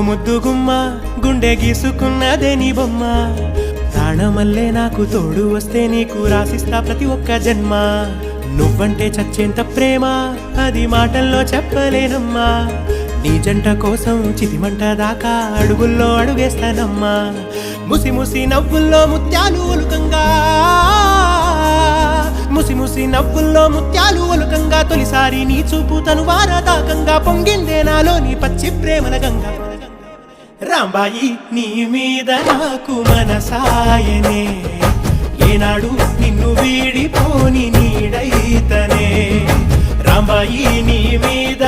ముద్దు గుమ్మ గుండె గీసుకున్నదే నీ బొమ్మ ప్రాణమల్లే నాకు తోడు వస్తే నీకు రాసిస్తా ప్రతి ఒక్క జన్మ నువ్వంటే చచ్చేంత ప్రేమ అది మాటల్లో చెప్పలేనమ్మా నీ జంట కోసం చితిమంట దాకా అడుగుల్లో అడుగేస్తానమ్మా ముసి ముసి నవ్వుల్లో ముత్యాలు ఒలుకంగా ముసి ముసి నవ్వుల్లో ముత్యాలు ఒలుకంగా తొలిసారి నీ చూపు తను వారదాకంగా పొంగిందే నాలో నీ పచ్చి ప్రేమల గంగా రాంబాయి నీ మీద నాకు మనసాయనే ఏనాడు నిన్ను వీడిపోని నీడైతనే రాంబాయి నీ మీద